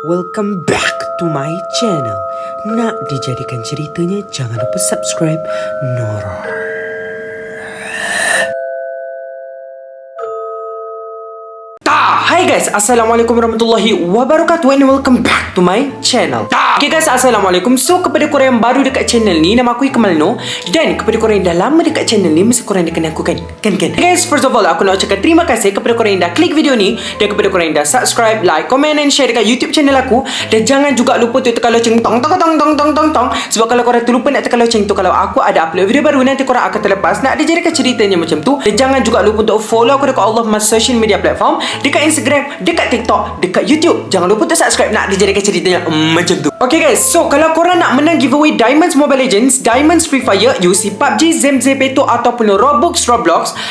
Welcome back to my channel. Nak dijadikan ceritanya, jangan lupa subscribe Nora. Hai guys, Assalamualaikum warahmatullahi wabarakatuh and welcome back to my channel. Okay guys, Assalamualaikum. So kepada korang yang baru dekat channel ni, nama aku Ikmal Noor. Dan kepada korang yang dah lama dekat channel ni, mesti korang dah kenal aku kan? Guys, first of all, aku nak ucapkan terima kasih kepada korang yang dah klik video ni. Dan kepada korang yang dah subscribe, like, comment and share dekat YouTube channel aku. Dan jangan juga lupa tu tekan loceng tong. Sebab kalau korang terlupa nak tekan loceng tu, kalau aku ada upload video baru, nanti korang akan terlepas. Nak dijadikan ceritanya macam tu. Dan jangan juga lupa untuk follow aku dekat all of my social media platform. Dekat Instagram, dekat TikTok, dekat YouTube. Jangan lupa untuk subscribe nak dijadikan ceritanya macam tu. Okay guys, so kalau korang nak menang giveaway Diamonds Mobile Legends, Diamonds Free Fire, UC PUBG, Zemzepeto ataupun Roblox,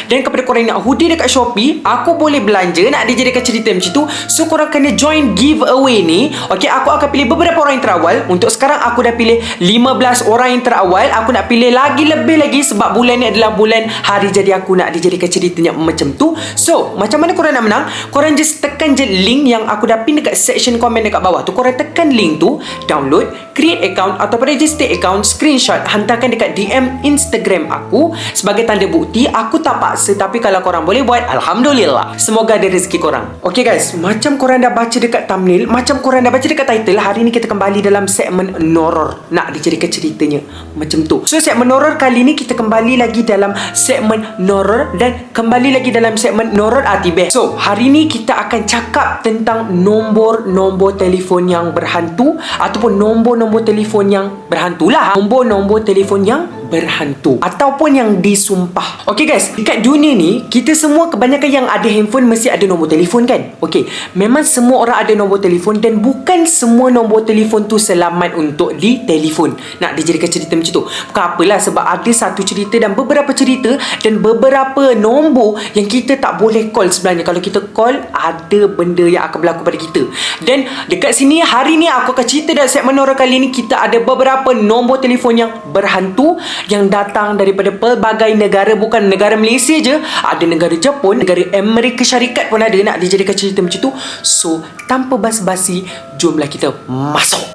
dan kepada korang yang nak hoodie dekat Shopee, aku boleh belanja nak dijadikan cerita macam tu. So korang kena join giveaway ni. Okay, aku akan pilih beberapa orang yang terawal. Untuk sekarang aku dah pilih 15 orang yang terawal. Aku nak pilih lebih lagi sebab bulan ni adalah bulan hari jadi aku nak dijadikan ceritanya macam tu. So macam mana korang nak menang? Korang just tekan je link yang aku dah pin dekat section komen dekat bawah tu. Korang tekan link tu, download, create account ataupun register account, screenshot, hantarkan dekat DM Instagram aku sebagai tanda bukti. Aku tak paksa, tapi kalau korang boleh buat, Alhamdulillah. Semoga ada rezeki korang. Okay guys, macam korang dah baca dekat thumbnail, macam korang dah baca dekat title, hari ni kita kembali dalam segmen Noror. Nak dijadikan ceritanya macam tu. So segmen Noror kali ni kita kembali lagi dalam segmen Noror dan kembali lagi dalam segmen Noror Atibeh. So hari ni kita akan cakap tentang nombor-nombor telefon yang berhantu ataupun nombor-nombor telefon yang berhantu lah. Nombor-nombor telefon yang berhantu ataupun yang disumpah. Okay guys, dekat dunia ni kita semua kebanyakan yang ada handphone mesti ada nombor telefon kan? Okay, memang semua orang ada nombor telefon dan bukan semua nombor telefon tu selamat untuk ditelefon. Nak dijadikan cerita macam tu. Bukan apalah, sebab ada satu cerita dan beberapa cerita dan beberapa nombor yang kita tak boleh call sebenarnya. Kalau kita call, ada benda yang akan berlaku pada kita. Dan dekat sini hari ni aku akan cerita dalam segmen Nora kali ni, kita ada beberapa nombor telefon yang berhantu yang datang daripada pelbagai negara. Bukan negara Malaysia je, ada negara Jepun, negara Amerika Syarikat pun ada. Nak dijadikan cerita macam tu. So tanpa basa-basi, jomlah kita masuk.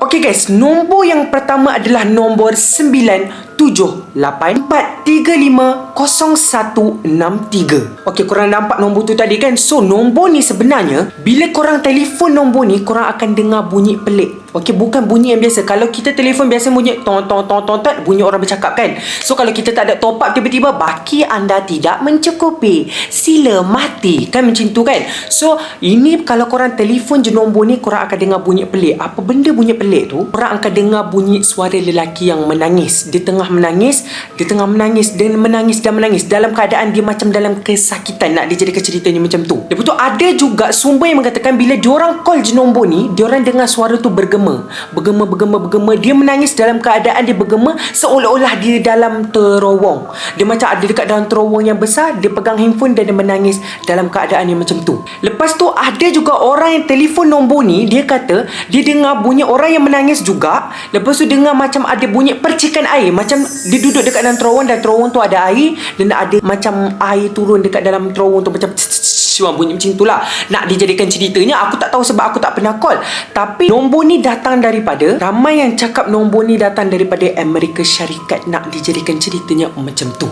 Okay guys, nombor yang pertama adalah nombor 97843500163. Okay, korang nampak nombor tu tadi kan? So nombor ni sebenarnya, bila korang telefon nombor ni, korang akan dengar bunyi pelik. Okay, bukan bunyi yang biasa. Kalau kita telefon biasa bunyi tong, bunyi orang bercakap kan. So kalau kita tak ada top up, tiba-tiba baki anda tidak mencukupi, sila mati, kan macam tu kan. So ini kalau korang telefon je nombor ni, korang akan dengar bunyi pelik. Apa benda bunyi pelik tu? Korang akan dengar bunyi suara lelaki yang menangis. Dia tengah menangis dan menangis dalam keadaan dia macam dalam kesakitan. Nak dijadikan ceritanya macam tu. Lepas tu ada juga sumber yang mengatakan bila diorang call je nombor ni, diorang dengar suara tu bergema. Dia menangis dalam keadaan dia bergema, seolah-olah dia dalam terowong. Dia macam ada dekat dalam terowong yang besar. Dia pegang handphone dan dia menangis dalam keadaan yang macam tu. Lepas tu ada juga orang yang telefon nombor ni, dia kata dia dengar bunyi orang yang menangis juga. Lepas tu dengar macam ada bunyi percikan air. Macam dia duduk dekat dalam terowong dan terowong tu ada air, dan ada macam air turun dekat dalam terowong tu, macam bunyi macam tu lah. Nak dijadikan ceritanya, aku tak tahu sebab aku tak pernah call. Tapi nombor ni datang daripada, ramai yang cakap nombor ni datang daripada Amerika Syarikat. Nak dijadikan ceritanya macam tu.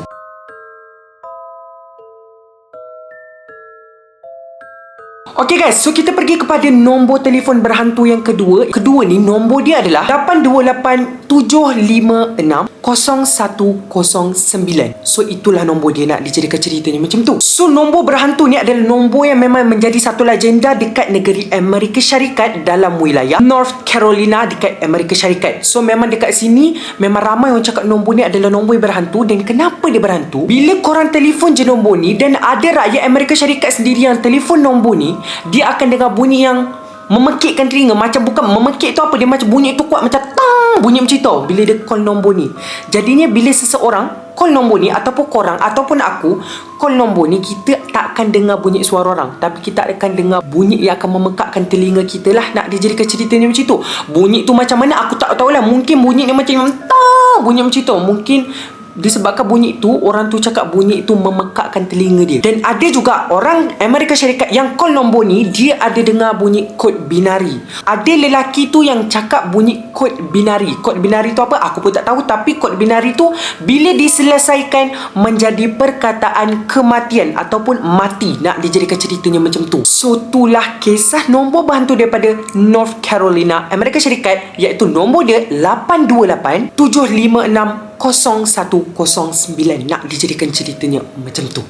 Okay guys, so kita pergi kepada nombor telefon berhantu yang kedua. Kedua ni nombor dia adalah 828750109. So itulah nombor dia. Nak dijadikan ceritanya macam tu. So nombor berhantu ni adalah nombor yang memang menjadi satu legenda dekat negeri Amerika Syarikat, dalam wilayah North Carolina dekat Amerika Syarikat. So memang dekat sini memang ramai orang cakap nombor ni adalah nombor yang berhantu. Dan kenapa dia berhantu? Bila korang telefon je nombor ni, dan ada rakyat Amerika Syarikat sendiri yang telefon nombor ni, dia akan dengar bunyi yang memekikkan telinga. Macam bukan memekik tu apa, dia macam bunyi tu kuat, macam tang, bunyi macam tu bila dia call nombor ni. Jadinya bila seseorang call nombor ni, ataupun korang ataupun aku call nombor ni, kita tak akan dengar bunyi suara orang, tapi kita akan dengar bunyi yang akan memekakkan telinga kita lah. Nak dijadikan ceritanya macam tu. Bunyi tu macam mana aku tak tahulah. Mungkin bunyi ni macam tang, bunyi macam tu. Mungkin disebabkan bunyi itu, orang tu cakap bunyi itu memekakkan telinga dia. Dan ada juga orang Amerika Syarikat yang call nombor ni, dia ada dengar bunyi kod binari. Ada lelaki tu yang cakap bunyi kod binari. Kod binari tu apa? Aku pun tak tahu. Tapi kod binari tu bila diselesaikan menjadi perkataan kematian ataupun mati, nak dijadikan ceritanya macam tu. So itulah kisah nombor berhantu daripada North Carolina, Amerika Syarikat, iaitu nombor dia 828 756 0109. Nak dijadikan ceritanya macam tu.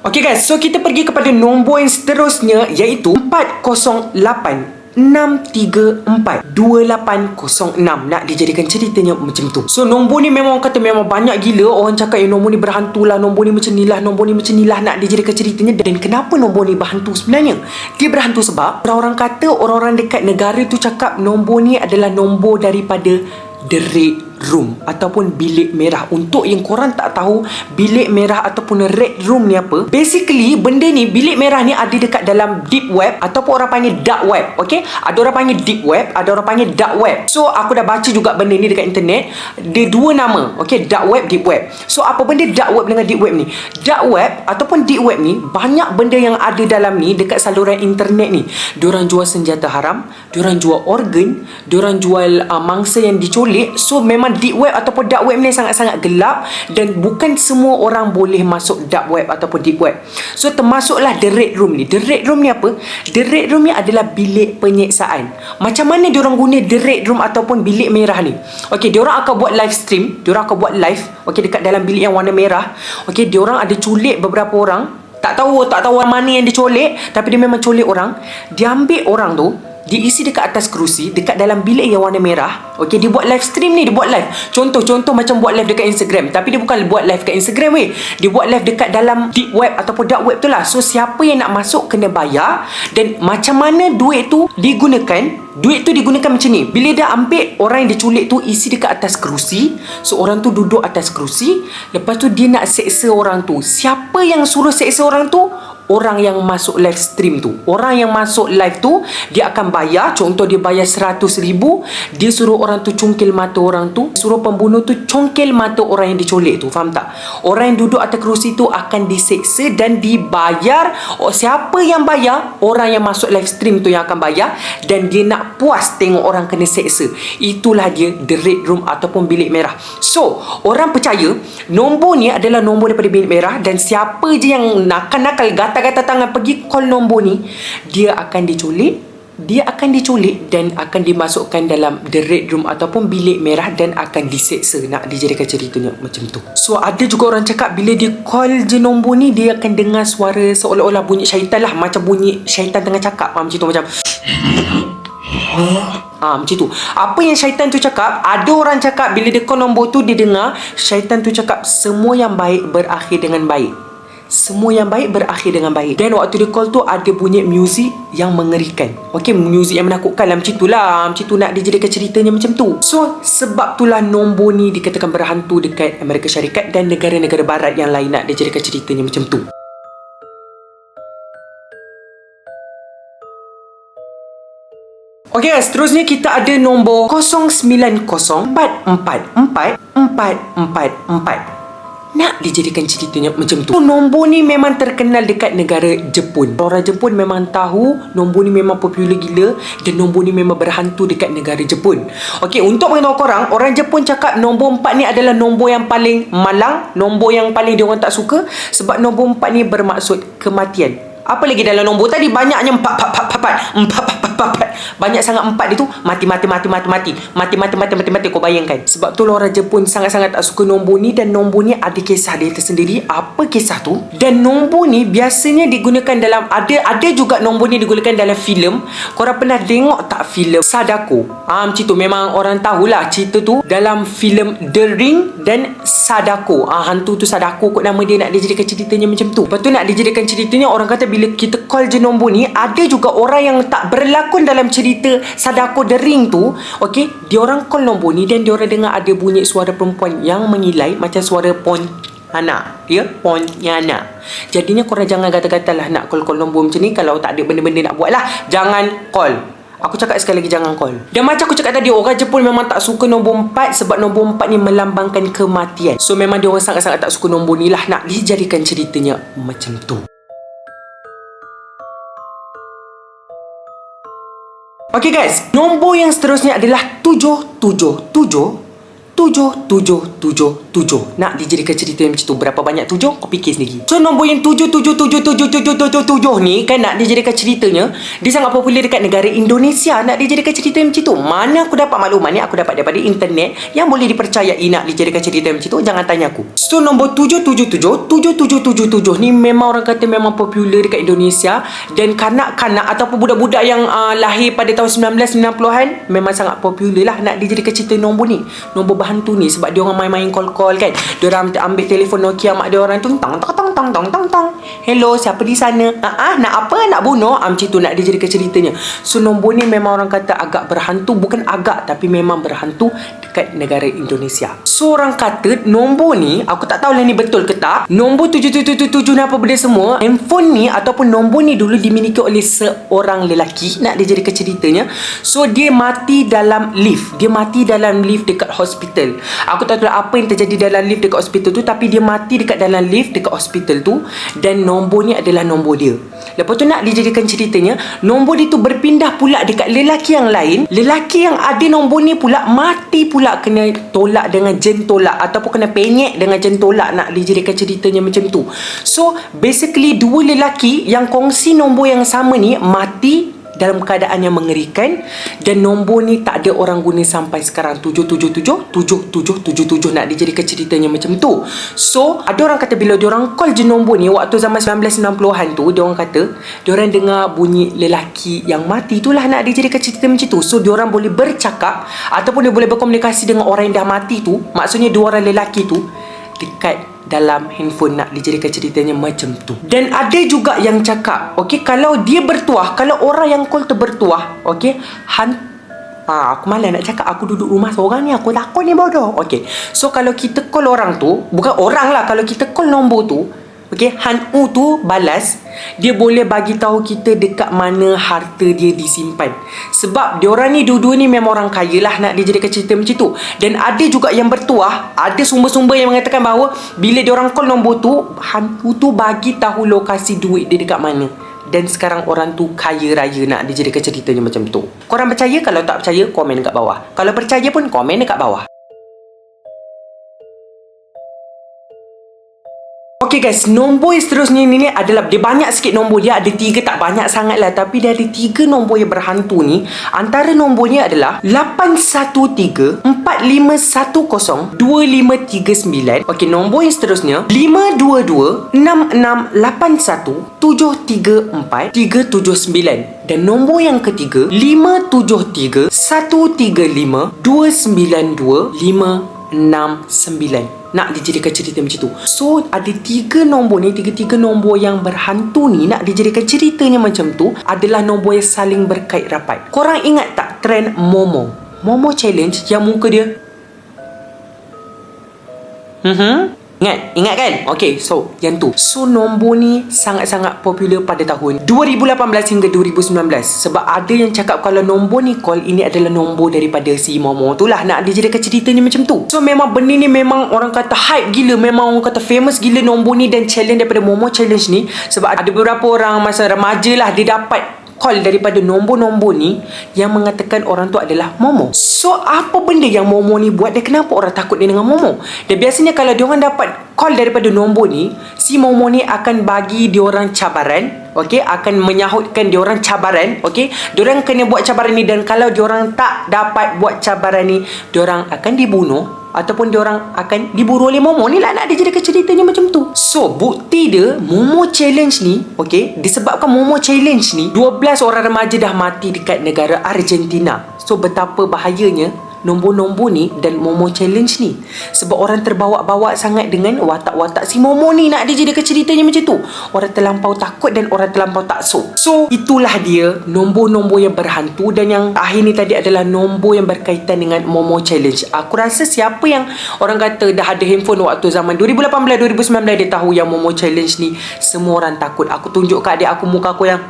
Okay guys, so kita pergi kepada nombor yang seterusnya, iaitu 408 634 2806. Nak dijadikan ceritanya macam tu. So nombor ni memang orang kata memang banyak gila orang cakap yang nombor ni berhantu lah, nombor ni macam ni lah, nombor ni macam ni lah, nak dijadikan ceritanya. Dan kenapa nombor ni berhantu sebenarnya? Dia berhantu sebab orang-orang kata, orang-orang dekat negara tu cakap nombor ni adalah nombor daripada The Red Room ataupun bilik merah. Untuk yang korang tak tahu bilik merah ataupun red room ni apa, basically benda ni, bilik merah ni ada dekat dalam deep web ataupun orang panggil dark web. Okay, ada orang panggil deep web, ada orang panggil dark web. So aku dah baca juga benda ni dekat internet. Dia dua nama. Okay, dark web, deep web. So apa benda dark web dengan deep web ni? Dark web ataupun deep web ni, banyak benda yang ada dalam ni dekat saluran internet ni. Diorang jual senjata haram, diorang jual organ, diorang jual mangsa yang diculik. So memang deep web ataupun dark web ni sangat-sangat gelap dan bukan semua orang boleh masuk dark web ataupun deep web. So termasuklah the red room ni. The red room ni apa? The red room ni adalah bilik penyiksaan. Macam mana diorang guna the red room ataupun bilik merah ni? Okey, diorang akan buat live stream, diorang akan buat live, okey, dekat dalam bilik yang warna merah. Okey, diorang ada culik beberapa orang. Tak tahu mana yang diculik, tapi dia memang culik orang. Dia ambil orang tu, diisi dekat atas kerusi dekat dalam bilik yang warna merah. Okey, dia buat live stream ni, dia buat live. Contoh macam buat live dekat Instagram, tapi dia bukan buat live kat Instagram weh. Dia buat live dekat dalam deep web ataupun dark web tu lah. So siapa yang nak masuk kena bayar. Dan macam mana duit tu digunakan? Duit tu digunakan macam ni. Bila dah ambil orang yang diculik tu, isi dekat atas kerusi. So orang tu duduk atas kerusi. Lepas tu dia nak seksa orang tu. Siapa yang suruh seksa orang tu? Orang yang masuk live stream tu. Orang yang masuk live tu, dia akan bayar. Contoh dia bayar 100,000. Dia suruh orang tu congkel mata orang tu. Suruh pembunuh tu congkel mata orang yang diculik tu. Faham tak? Orang yang duduk atas kerusi tu akan diseksa dan dibayar. Siapa yang bayar? Orang yang masuk live stream tu yang akan bayar. Dan dia nak puas tengok orang kena seksa. Itulah dia the red room ataupun bilik merah. So orang percaya nombor ni adalah nombor daripada bilik merah. Dan siapa je yang nakal-nakal gata-gata tangan pergi call nombor ni, dia akan diculik. Dia akan diculik dan akan dimasukkan dalam the red room ataupun bilik merah dan akan diseksa. Nak dijadikan ceritanya macam tu. So ada juga orang cakap bila dia call je nombor ni, dia akan dengar suara seolah-olah bunyi syaitan lah. Macam bunyi syaitan tengah cakap. Macam tu, macam macam tu. Apa yang syaitan tu cakap? Ada orang cakap bila dia call nombor tu, dia dengar syaitan tu cakap semua yang baik berakhir dengan baik. Semua yang baik berakhir dengan baik. Dan waktu dia call tu ada bunyi muzik yang mengerikan. Okey, muzik yang menakutkan lah. Macam tu lah. Macam tu nak dijadikan ceritanya macam tu. So sebab itulah nombor ni dikatakan berhantu dekat Amerika Syarikat dan negara-negara barat yang lain. Nak dijadikan ceritanya macam tu. Okey guys, seterusnya kita ada nombor 090444444. Nak dijadikan ceritanya macam tu. Nombor ni memang terkenal dekat negara Jepun. Orang Jepun memang tahu nombor ni memang popular gila. Dan nombor ni memang berhantu dekat negara Jepun. Okey, untuk beritahu korang, orang Jepun cakap nombor 4 ni adalah nombor yang paling malang. Nombor yang paling diorang tak suka. Sebab nombor 4 ni bermaksud kematian. Apa lagi dalam nombor tadi? Banyaknya 4. Banyak sangat 4 dia tu. Mati. Kau bayangkan. Sebab tu orang Jepun sangat-sangat tak suka nombor ni. Dan nombor ni ada kisah dia tersendiri. Apa kisah tu? Dan nombor ni biasanya digunakan dalam, ada juga nombor ni digunakan dalam filem. Korang pernah tengok tak filem Sadako? Macam tu. Memang orang tahulah cerita tu dalam filem The Ring dan Sadako. Hantu tu Sadako kot nama dia. Nak dijadikan ceritanya macam tu. Lepas tu nak dijadikan ceritanya, orang kata bila kita call je nombor ni, ada juga orang yang tak berlakon dalam cerita Sadako The Ring tu. Okey, dia orang call nombor ni dan dia orang dengar ada bunyi suara perempuan yang mengilai macam suara Pontianak. Ya, Pontianak. Jadinya korang jangan gata-gata lah nak call nombor macam ni. Kalau tak ada benda-benda nak buat lah, jangan call. Aku cakap sekali lagi, jangan call. Dan macam aku cakap tadi, orang Jepun memang tak suka nombor 4 sebab nombor 4 ni melambangkan kematian. So memang dia orang sangat-sangat tak suka nombor ni lah. Nak dijadikan ceritanya macam tu. Okay guys, nombor yang seterusnya adalah 777. Nak dijadikan cerita macam tu. Berapa banyak 7? Kau fikir sendiri. So nombor yang 7777777 ni kan nak dijadikan ceritanya, dia sangat popular dekat negara Indonesia. Nak dijadikan cerita macam tu. Mana aku dapat maklumat ni? Aku dapat daripada internet yang boleh dipercayai. Nak dijadikan cerita macam tu, jangan tanya aku. So nombor 777 ni memang orang kata memang popular dekat Indonesia. Dan kanak-kanak ataupun budak-budak yang lahir pada tahun 1990-an memang sangat popular lah nak dijadikan cerita nombor ni. Nombor berhantu ni sebab dia orang main-main call-call kan. Dia orang ambil telefon Nokia mak dia orang tu, tang. Hello, siapa di sana? Nak apa? Nak bunuh? Macam tu nak dijadikan ceritanya. So nombor ni memang orang kata agak berhantu, bukan agak tapi memang berhantu dekat negara Indonesia. So orang kata nombor ni, aku tak tahulah ni betul ke tak. Nombor 777 ni apa benda semua. Handphone ni ataupun nombor ni dulu dimiliki oleh seorang lelaki. Nak dijadikan ceritanya. So dia mati dalam lift. Dia mati dalam lift dekat hospital. Aku tak tahu apa yang terjadi dalam lift dekat hospital tu, tapi dia mati dekat dalam lift dekat hospital tu. Dan nombor ni adalah nombor dia. Lepas tu nak dijadikan ceritanya, nombor dia tu berpindah pula dekat lelaki yang lain. Lelaki yang ada nombor ni pula mati pula, kena tolak dengan jen tolak ataupun kena penyek dengan jen tolak. Nak dijadikan ceritanya macam tu. So basically dua lelaki yang kongsi nombor yang sama ni mati dalam keadaan yang mengerikan. Dan nombor ni tak ada orang guna sampai sekarang. 777 nak dijadikan ceritanya macam tu. So ada orang kata bila diorang call je nombor ni waktu zaman 1990-an tu, diorang kata diorang dengar bunyi lelaki yang mati. Itulah nak dijadikan cerita macam tu. So diorang boleh bercakap ataupun dia boleh berkomunikasi dengan orang yang dah mati tu. Maksudnya dua orang lelaki tu dekat dalam handphone. Nak dijadikan ceritanya macam tu. Dan ada juga yang cakap, okey, kalau dia bertuah, kalau orang yang call tu bertuah, okey, aku malas nak cakap, aku duduk rumah seorang ni, aku takut ni bodoh. Okey, so kalau kita call orang tu, bukan orang lah, kalau kita call nombor tu, okey, Hanu tu balas, dia boleh bagi tahu kita dekat mana harta dia disimpan. Sebab diorang ni dua-dua ni memang orang kaya lah. Nak dijadikan cerita macam tu. Dan ada juga yang bertuah, ada sumber-sumber yang mengatakan bahawa bila diorang call nombor tu, hantu tu bagi tahu lokasi duit dia dekat mana. Dan sekarang orang tu kaya raya. Nak dijadikan ceritanya macam tu. Korang percaya? Kalau tak percaya, komen dekat bawah. Kalau percaya pun komen dekat bawah. Okay guys, nombor yang seterusnya ni adalah, dia banyak sikit nombor dia. Ada 3, tak banyak sangat lah, tapi dia ada 3 nombor yang berhantu ni. Antara nombornya adalah 813 4510 2539. Okay, nombor yang seterusnya 522 6681 734 379. Dan nombor yang ketiga 573 135 292 569. Nak dijadikan cerita macam tu. So ada 3 nombor ni, 3 nombor yang berhantu ni nak dijadikan ceritanya macam tu adalah nombor yang saling berkait rapat. Korang ingat tak trend Momo challenge yang muka dia Ingat kan? Okay, so yang tu. So nombor ni sangat-sangat popular pada tahun 2018 hingga 2019. Sebab ada yang cakap kalau nombor ni call, ini adalah nombor daripada si Momo tu lah. Nak dijadikan ceritanya macam tu. So memang benda ni memang orang kata hype gila. Memang orang kata famous gila nombor ni dan challenge daripada Momo challenge ni. Sebab ada beberapa orang masa remaja lah, dia dapat call daripada nombor-nombor ni yang mengatakan orang tu adalah Momo. So apa benda yang Momo ni buat dan kenapa orang takut dia dengan Momo? Dan biasanya kalau diorang dapat call daripada nombor ni, si Momo ni akan bagi diorang cabaran. Okey, akan menyahutkan diorang cabaran. Okey, diorang kena buat cabaran ni, dan kalau diorang tak dapat buat cabaran ni, diorang akan dibunuh ataupun diorang akan diburu oleh Momo ni lah. Nak dijadikan ceritanya macam tu. So bukti dia Momo challenge ni, okey, disebabkan Momo challenge ni 12 orang remaja dah mati dekat negara Argentina. So betapa bahayanya nombor-nombor ni dan Momo challenge ni. Sebab orang terbawa-bawa sangat dengan watak-watak si Momo ni. Nak dijadikan ceritanya macam tu. Orang terlampau takut dan orang terlampau takso. So itulah dia nombor-nombor yang berhantu. Dan yang akhir ni tadi adalah nombor yang berkaitan dengan Momo challenge. Aku rasa siapa yang orang kata dah ada handphone waktu zaman 2018-2019, dia tahu yang Momo challenge ni semua orang takut. Aku tunjuk kat adik aku muka aku yang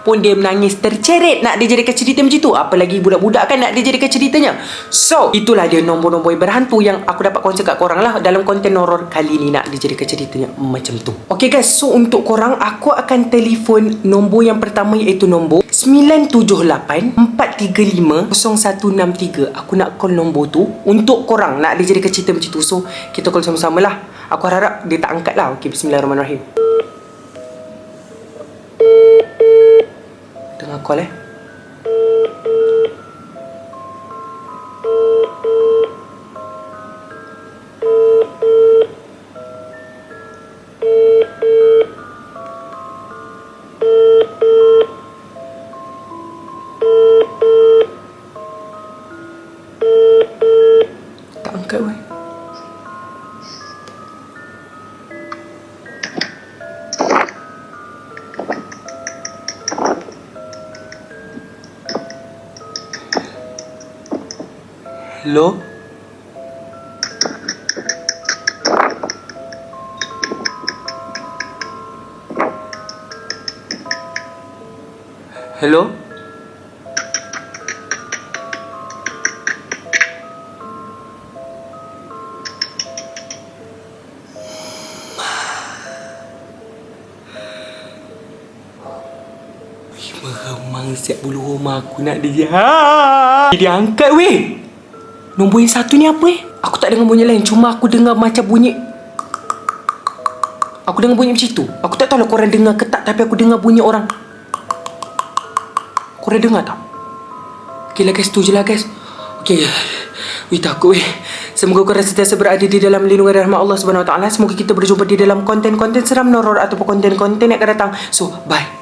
pun dia menangis terceret nak dijadikan cerita macam tu. Apalagi budak-budak kan nak dijadikan ceritanya. So, itulah dia nombor-nombor berhantu yang aku dapat kongsi kat korang lah dalam konten horror kali ni nak dijadikan ceritanya macam tu. Okay guys, so untuk korang aku akan telefon nombor yang pertama iaitu nombor 978 435 0163. Aku nak call nombor tu untuk korang nak dijadikan cerita macam tu. So, kita call sama-sama lah. Aku harap dia tak angkat lah. Okay, bismillahirrahmanirrahim. Dengar call tak angkat weh. Hello? Hello? Meremang siap bulu rumah aku nak dia. Dia angkat weh. Nombor yang satu ni apa Aku tak dengar bunyi lain. Cuma aku dengar macam bunyi. Aku dengar bunyi macam tu. Aku tak tahu lah korang dengar ke tak. Tapi aku dengar bunyi orang. Korang dengar tak? Okay lah guys, tu je lah guys. Okay. Wih takut weh. Semoga korang sentiasa berada di dalam lindungan rahmat Allah SWT. Semoga kita berjumpa di dalam konten-konten seram horror ataupun konten-konten yang akan datang. So, bye.